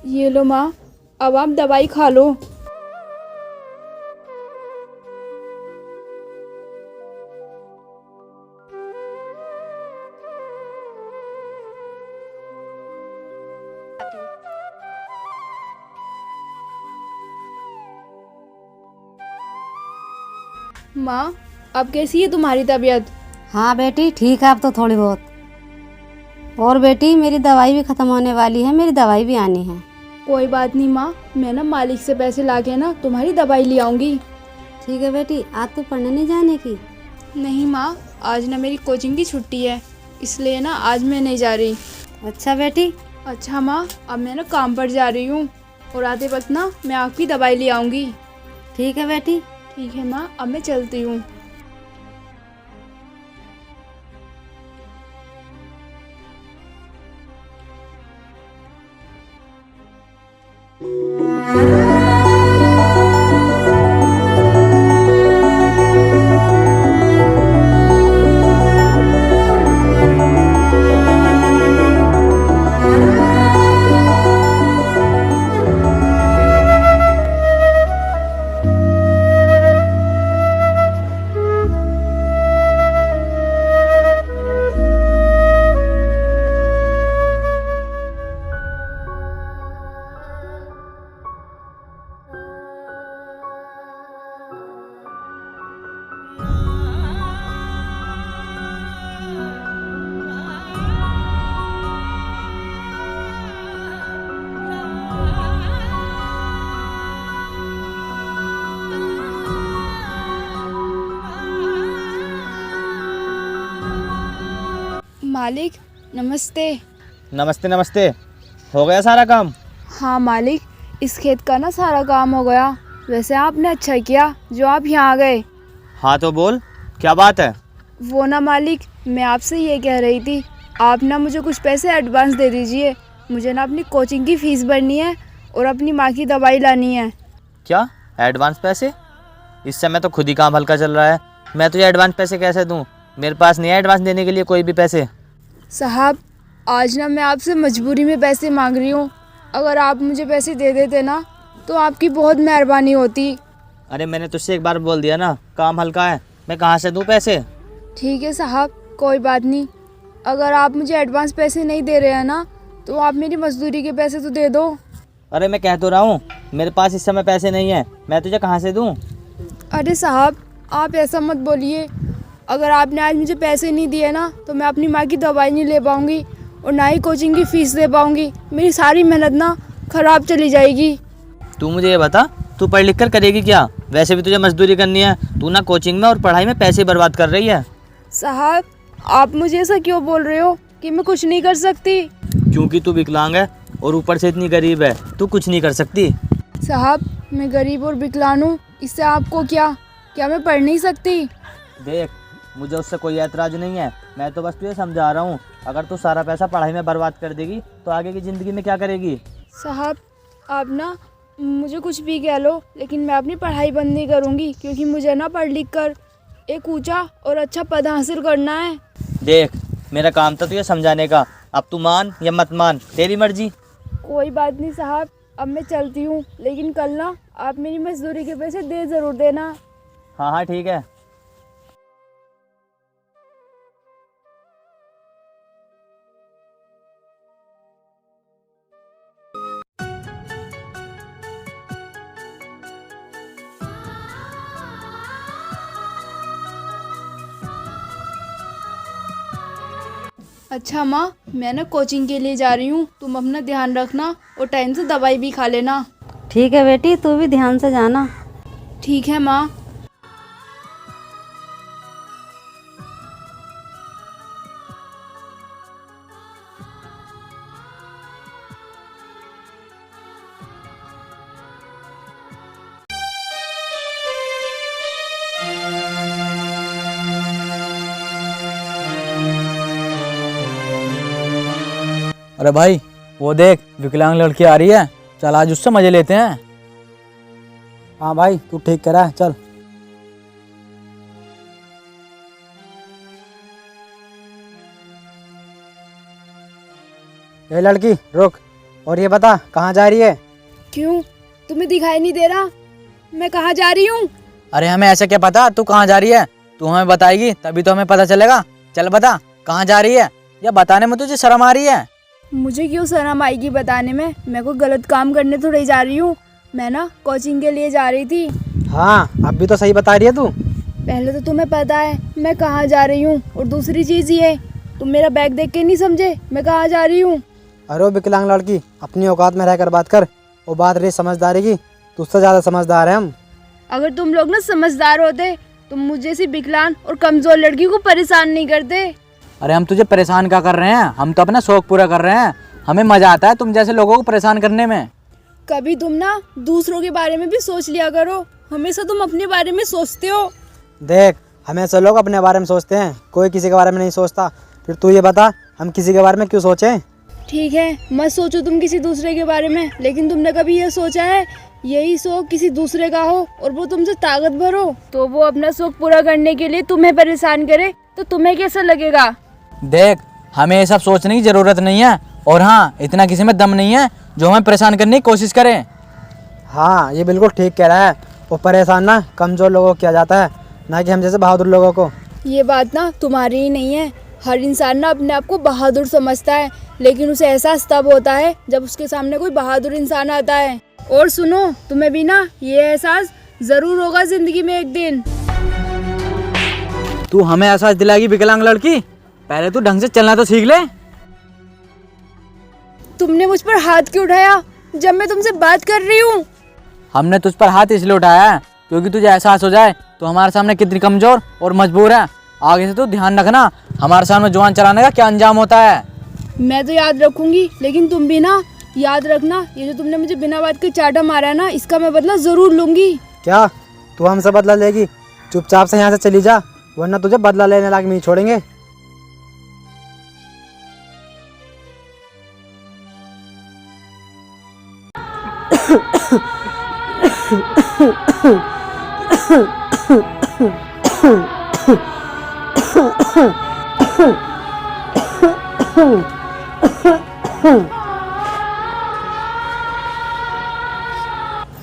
ये लो माँ, अब आप दवाई खा लो। माँ, अब कैसी है तुम्हारी तबीयत? हाँ बेटी ठीक है अब तो थोड़ी बहुत। और बेटी मेरी दवाई भी ख़त्म होने वाली है, मेरी दवाई भी आनी है। कोई बात नहीं माँ, मैं ना मालिक से पैसे लाके ना तुम्हारी दवाई ले आऊंगी। ठीक है बेटी, आज तो पढ़ने नहीं जाने की? नहीं माँ, आज ना मेरी कोचिंग की छुट्टी है, इसलिए ना आज मैं नहीं जा रही। अच्छा बेटी। अच्छा माँ, अब मैं ना काम पर जा रही हूँ और आते वक्त ना मैं आपकी दवाई ले आऊंगी। ठीक है बेटी। ठीक है माँ, अब मैं चलती हूँ। मालिक नमस्ते। नमस्ते नमस्ते। हो गया सारा काम? हाँ मालिक, इस खेत का ना सारा काम हो गया। वैसे आपने अच्छा किया जो आप यहाँ आ गए। हाँ तो बोल, क्या बात है? वो ना मालिक, मैं आपसे ये कह रही थी, आप ना मुझे कुछ पैसे एडवांस दे दीजिए। मुझे ना अपनी कोचिंग की फ़ीस भरनी है और अपनी माँ की दवाई लानी है। क्या एडवांस पैसे? इस समय तो खुद ही काम हल्का चल रहा है, मैं तुझे एडवांस पैसे कैसे दूँ? मेरे पास नहीं है एडवांस देने के लिए कोई भी पैसे। साहब, आज ना मैं आपसे मजबूरी में पैसे मांग रही हूँ। अगर आप मुझे पैसे दे देते ना तो आपकी बहुत मेहरबानी होती। अरे मैंने तुझसे एक बार बोल दिया ना, काम हल्का है, मैं कहाँ से दूँ पैसे? ठीक है साहब, कोई बात नहीं। अगर आप मुझे एडवांस पैसे नहीं दे रहे हैं ना तो आप मेरी मजदूरी के पैसे तो दे दो। अरे मैं कह तो रहा हूँ, मेरे पास इस समय पैसे नहीं है, मैं तुझे कहाँ से दूँ? अरे साहब, आप ऐसा मत बोलिए। अगर आपने आज मुझे पैसे नहीं दिए ना तो मैं अपनी माँ की दवाई नहीं ले पाऊँगी और ना ही कोचिंग की फ़ीस दे पाऊँगी। मेरी सारी मेहनत ना ख़राब चली जाएगी। तू मुझे ये बता, तू पढ़ लिख कर करेगी क्या? वैसे भी तुझे मजदूरी करनी है, तू ना कोचिंग में और पढ़ाई में पैसे बर्बाद कर रही है। साहब, आप मुझे ऐसा क्यों बोल रहे हो कि मैं कुछ नहीं कर सकती? क्योंकि तू विकलांग है और ऊपर से इतनी गरीब है, तू कुछ नहीं कर सकती। साहब, मैं गरीब और विकलांग हूँ, इससे आपको क्या मैं पढ़ नहीं सकती? देख, मुझे उससे कोई ऐतराज़ नहीं है, मैं तो बस तुझे समझा रहा हूँ। अगर तू सारा पैसा पढ़ाई में बर्बाद कर देगी तो आगे की ज़िंदगी में क्या करेगी? साहब, आप ना मुझे कुछ भी कह लो, लेकिन मैं अपनी पढ़ाई बंद नहीं करूँगी, क्योंकि मुझे ना पढ़ लिख कर एक ऊंचा और अच्छा पद हासिल करना है। देख, मेरा काम था तुझे समझाने का, अब तू मान या मत मान, तेरी मर्जी। कोई बात नहीं साहब, अब मैं चलती हूँ, लेकिन कल ना आप मेरी मजदूरी के पैसे दे ज़रूर देना। हाँ हाँ ठीक है। अच्छा माँ, मैं ना कोचिंग के लिए जा रही हूँ, तुम अपना ध्यान रखना और टाइम से दवाई भी खा लेना। ठीक है बेटी, तू भी ध्यान से जाना। ठीक है माँ। अरे भाई, वो देख विकलांग लड़की आ रही है, चल आज उससे मजे लेते हैं। हाँ भाई, तू ठीक करा है, चल। ए लड़की रुक, और ये बता कहाँ जा रही है? क्यों, तुम्हें दिखाई नहीं दे रहा मैं कहाँ जा रही हूँ? अरे हमें ऐसे क्या पता तू कहाँ जा रही है? तू हमें बताएगी तभी तो हमें पता चलेगा। चल बता कहाँ जा रही है, या बताने में तुझे शर्म आ रही है? मुझे क्यों शर्म आएगी बताने में? मैं कोई गलत काम करने थोड़ी जा रही हूँ। मैं ना कोचिंग के लिए जा रही थी। हाँ अब भी तो सही बता रही है तू। पहले तो तुम्हें पता है मैं कहाँ जा रही हूँ, और दूसरी चीज़ ये तुम मेरा बैग देख के नहीं समझे मैं कहाँ जा रही हूँ। अरे वो विकलांग लड़की, अपनी औकात में रहकर बात कर। वो बात रही समझदारी की, तुझसे ज़्यादा समझदार है हम। अगर तुम लोग ना समझदार होते तुम मुझे जैसी विकलांग और कमज़ोर लड़की को परेशान नहीं करते। अरे हम तुझे परेशान क्या कर रहे हैं, हम तो अपना शौक पूरा कर रहे हैं। हमें मज़ा आता है तुम जैसे लोगों को परेशान करने में। कभी तुम ना दूसरों के बारे में भी सोच लिया करो, हमेशा तुम अपने बारे में सोचते हो। देख हमेशा लोग अपने बारे में सोचते हैं, कोई किसी के बारे में नहीं सोचता। फिर तू ये बता हम किसी के बारे में क्यों सोचें? ठीक है मत सोचो तुम किसी दूसरे के बारे में, लेकिन तुमने कभी ये सोचा है यही शौक किसी दूसरे का हो और वो तुमसे ताकतवर हो, तो वो अपना शौक पूरा करने के लिए तुम्हें परेशान करे तो तुम्हें कैसा लगेगा? देख हमें ये सब सोचने की ज़रूरत नहीं है, और हाँ इतना किसी में दम नहीं है जो हमें परेशान करने की कोशिश करे। हाँ ये बिल्कुल ठीक कह रहा है। वो परेशान ना कमज़ोर लोगों को किया जाता है, ना कि हम जैसे बहादुर लोगों को। ये बात ना तुम्हारी ही नहीं है। हर इंसान ना अपने आप को बहादुर समझता है, लेकिन उसे एहसास तब होता है जब उसके सामने कोई बहादुर इंसान आता है। और सुनो, तुम्हें भी ना ये एहसास ज़रूर होगा ज़िंदगी में एक दिन। तू हमें एहसास दिलाएगी विकलांग लड़की? पहले तू ढंग से चलना तो सीख ले। तुमने मुझ पर हाथ क्यों उठाया जब मैं तुमसे बात कर रही हूँ? हमने तुझ पर हाथ इसलिए उठाया है क्योंकि तुझे एहसास हो जाए तो हमारे सामने कितनी कमज़ोर और मजबूर है। आगे से तू ध्यान रखना हमारे सामने जुबान चलाने का क्या अंजाम होता है। मैं तो याद रखूंगी, लेकिन तुम भी ना याद रखना, ये जो तुमने मुझे बिना बात के चाटा मारा है ना, इसका मैं बदला ज़रूर लूंगी। क्या तू हमसे बदला लेगी? चुपचाप से यहाँ से चली जा, वरना तुझे बदला लेने लायक नहीं छोड़ेंगे।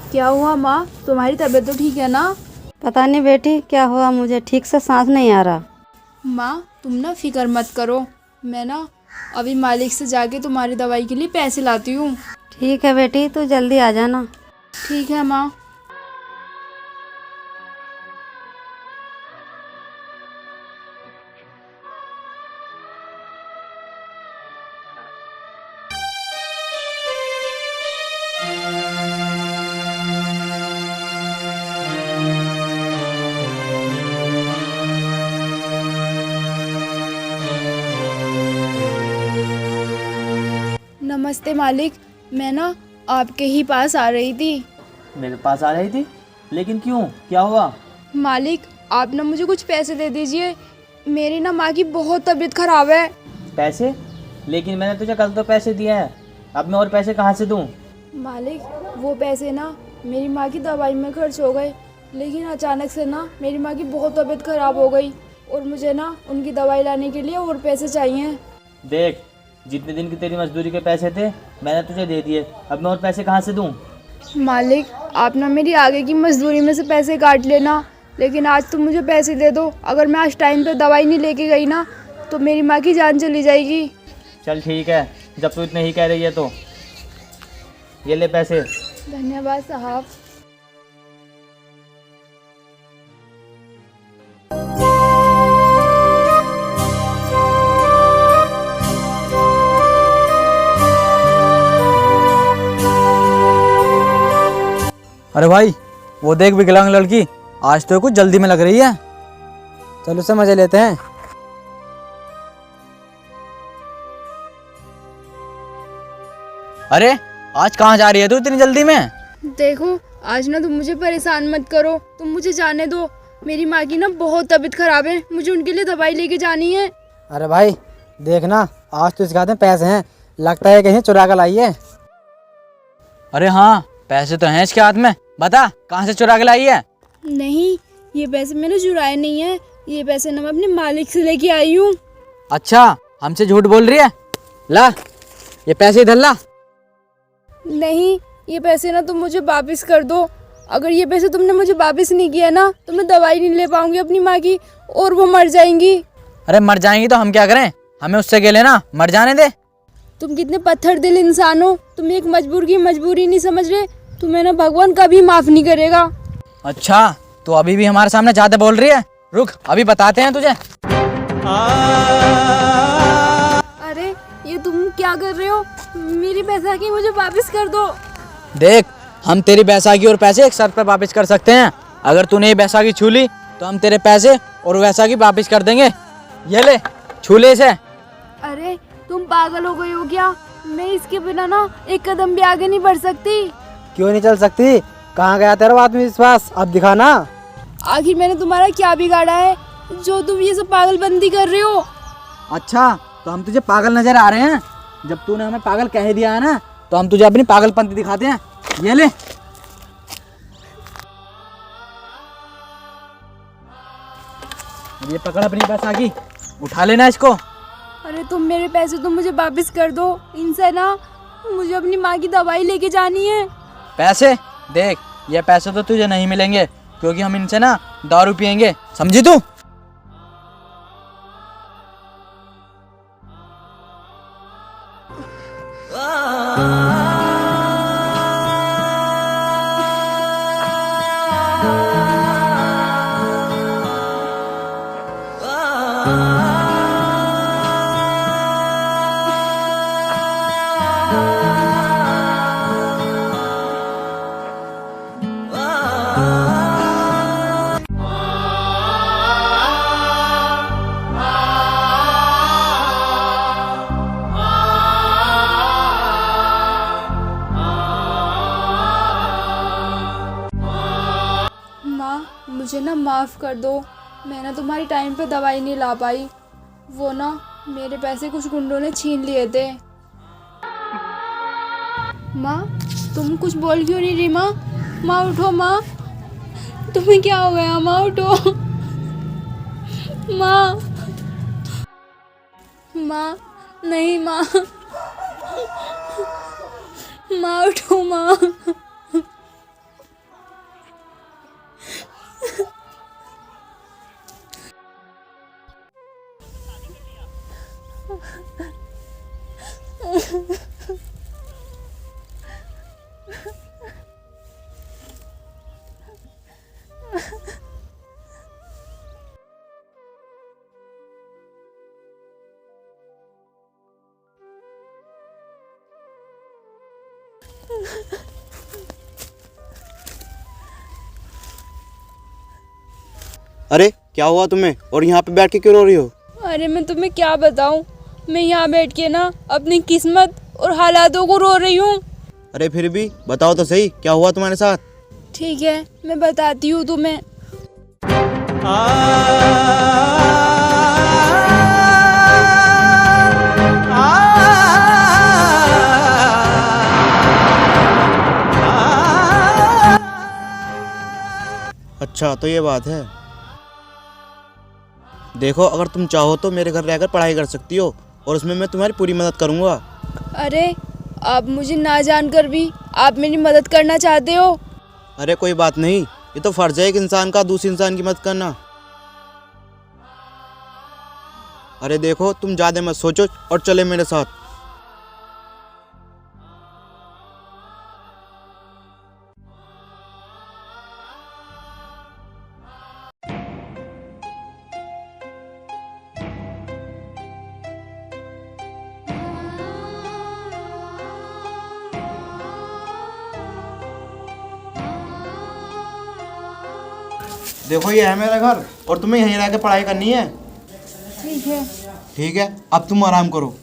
क्या हुआ माँ, तुम्हारी तबीयत तो ठीक है ना? पता नहीं बेटी क्या हुआ, मुझे ठीक से सांस नहीं आ रहा। माँ तुम ना फिक्र मत करो, मैं ना अभी मालिक से जाके तुम्हारी दवाई के लिए पैसे लाती हूँ। ठीक है बेटी, तू जल्दी आ जाना। ठीक है माँ। नमस्ते मालिक, मैं ना आपके ही पास आ रही थी। मेरे पास आ रही थी? लेकिन क्यों, क्या हुआ? मालिक आप ना मुझे कुछ पैसे दे दीजिए, मेरी ना माँ की बहुत तबीयत खराब है। पैसे? लेकिन मैंने तुझे कल तो पैसे दिए हैं, अब मैं और पैसे कहाँ से दूँ? मालिक वो पैसे ना मेरी माँ की दवाई में खर्च हो गए, लेकिन अचानक से ना मेरी माँ की बहुत तबीयत खराब हो गई और मुझे ना उनकी दवाई लाने के लिए और पैसे चाहिए। देख जितने दिन की तेरी मजदूरी के पैसे थे मैंने तुझे दे दिए, अब मैं और पैसे कहाँ से दूँ? मालिक आप ना मेरी आगे की मजदूरी में से पैसे काट लेना, लेकिन आज तुम मुझे पैसे दे दो। अगर मैं आज टाइम पे दवाई नहीं लेके गई ना तो मेरी माँ की जान चली जाएगी। चल ठीक है, जब तू इतने ही कह रही है तो ये ले पैसे। धन्यवाद साहब। अरे भाई वो देख विकलांग लड़की, आज तो कुछ जल्दी में लग रही है। चल उससे मजे लेते हैं। अरे आज कहाँ जा रही है तू इतनी जल्दी में? देखो आज ना तुम मुझे परेशान मत करो, तुम मुझे जाने दो। मेरी माँ की ना बहुत तबीयत खराब है, मुझे उनके लिए दवाई लेके जानी है। अरे भाई देखना आज तो इसके हाथ में पैसे हैं, लगता है कहीं चुरा कर लाई है। अरे हाँ पैसे तो हैं इसके हाथ में, बता कहाँ से चुरा के लाई है? नहीं ये पैसे मैंने चुराए नहीं है, ये पैसे ना मैं अपने मालिक से लेके आई हूँ। अच्छा हमसे झूठ बोल रही है? ला ये पैसे इधर ला। नहीं, ये पैसे ना तुम मुझे वापस कर दो। अगर ये पैसे तुमने मुझे वापस नहीं किया ना तो मैं दवाई नहीं ले पाऊंगी अपनी माँ की, और वो मर जाएंगी। अरे मर जाएंगी तो हम क्या करें, हमें उससे क्या लेना, मर जाने दे। तुम कितने पत्थर दिल इंसान हो, तुम एक मजबूर की मजबूरी नहीं समझ रहे। तुम्हें ना भगवान कभी माफ नहीं करेगा। अच्छा, तो अभी भी हमारे सामने ज्यादा बोल रही है, रुक अभी बताते हैं तुझे। अरे ये तुम क्या कर रहे हो? मेरी पैसा की मुझे वापस कर दो। देख, हम तेरी बैसाखी और पैसे एक शर्त पर वापस कर सकते हैं। अगर तूने ये बैसाखी छू ली तो हम तेरे पैसे और बैसाखी वापस कर देंगे। ये ले, छू ले इसे। अरे तुम पागल हो गई हो क्या? मैं इसके बिना ना एक कदम भी आगे नहीं बढ़ सकती। क्यों नहीं चल सकती? कहाँ गया तेरा आत्मविश्वास? अब दिखाना। आखिर मैंने तुम्हारा क्या बिगाड़ा है जो तुम ये सब पागलबंदी कर रहे हो? अच्छा, तो हम तुझे पागल नजर आ रहे हैं? जब तूने हमें पागल कह दिया है ना, तो हम तुझे अपनी पागलपंती दिखाते हैं। ये ले, ये पकड़ अपनी बैसाखी, उठा लेना इसको। अरे तुम मेरे पैसे तो मुझे वापस कर दो। इनसे ना मुझे अपनी माँ की दवाई लेके जानी है। पैसे देख, ये पैसे तो तुझे नहीं मिलेंगे, क्योंकि हम इनसे ना दारू पियेंगे, समझी तू? माँ मुझे ना माफ़ कर दो। मैं ना तुम्हारी टाइम पे दवाई नहीं ला पाई। वो ना मेरे पैसे कुछ गुंडों ने छीन लिए थे। माँ तुम कुछ बोल क्यों नहीं रही? माँ माँ उठो। माँ तुम्हें क्या हो गया? माँ उठो। माँ माँ नहीं माँ, माँ उठो माँ। अरे क्या हुआ तुम्हें, और यहाँ पे बैठ के क्यों रो रही हो? अरे मैं तुम्हें क्या बताऊं, मैं यहाँ बैठ के ना अपनी किस्मत और हालातों को रो रही हूँ। अरे फिर भी बताओ तो सही, क्या हुआ तुम्हारे साथ? ठीक है मैं बताती हूँ तुम्हें। अच्छा तो ये बात है। देखो, अगर तुम चाहो तो मेरे घर रहकर पढ़ाई कर सकती हो, और उसमें मैं तुम्हारी पूरी मदद करूँगा। अरे आप मुझे ना जानकर भी आप मेरी मदद करना चाहते हो? अरे कोई बात नहीं, ये तो फर्ज है एक इंसान का दूसरे इंसान की मदद करना। अरे देखो, तुम ज़्यादा मत सोचो और चले मेरे साथ। देखो ये है मेरा घर, और तुम्हें यहीं रह के पढ़ाई करनी है। ठीक है। ठीक है, अब तुम आराम करो।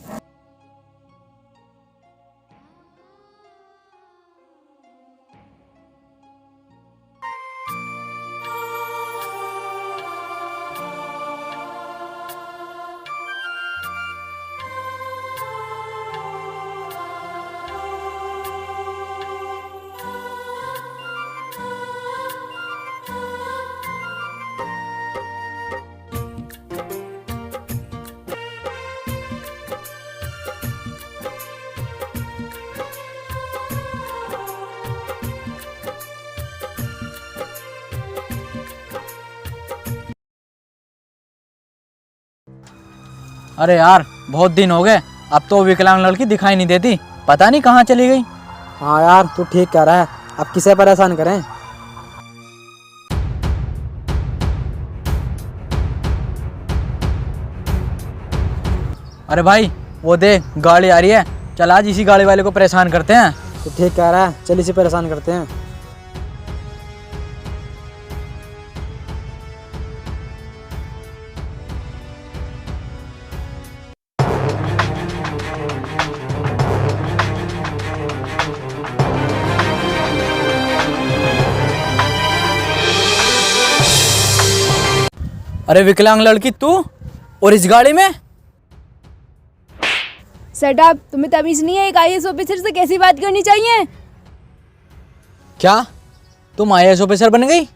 अरे यार बहुत दिन हो गए, अब तो विकलांग लड़की दिखाई नहीं देती, पता नहीं कहाँ चली गई। हाँ यार तू ठीक कह रहा है, अब किसे परेशान करें। अरे भाई वो देख गाड़ी आ रही है, चल आज इसी गाड़ी वाले को परेशान करते हैं। तू ठीक कह रहा है, चल इसे परेशान करते हैं। अरे विकलांग लड़की तू, और इस गाड़ी में? सेटअप, तुम्हें तमीज़ नहीं है एक IAS ऑफिसर से कैसी बात करनी चाहिए? क्या तुम IAS ऑफिसर बन गई?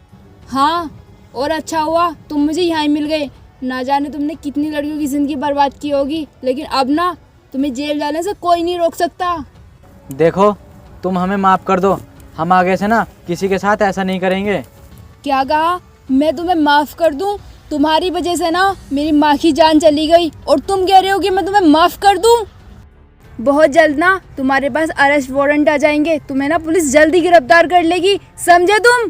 हाँ, और अच्छा हुआ तुम मुझे यहाँ ही मिल गए। ना जाने तुमने कितनी लड़कियों की ज़िंदगी बर्बाद की होगी, लेकिन अब ना तुम्हें जेल जाने से कोई नहीं रोक सकता। देखो तुम हमें माफ़ कर दो, हम आगे से ना किसी के साथ ऐसा नहीं करेंगे। क्या कहा? मैं तुम्हें माफ़ कर दूं? तुम्हारी वजह से ना मेरी माँ की जान चली गई और तुम कह रहे हो कि मैं तुम्हें माफ़ कर दूं? बहुत जल्द ना तुम्हारे पास अरेस्ट वारंट आ जाएंगे, तुम्हें ना पुलिस जल्दी गिरफ्तार कर लेगी, समझे तुम?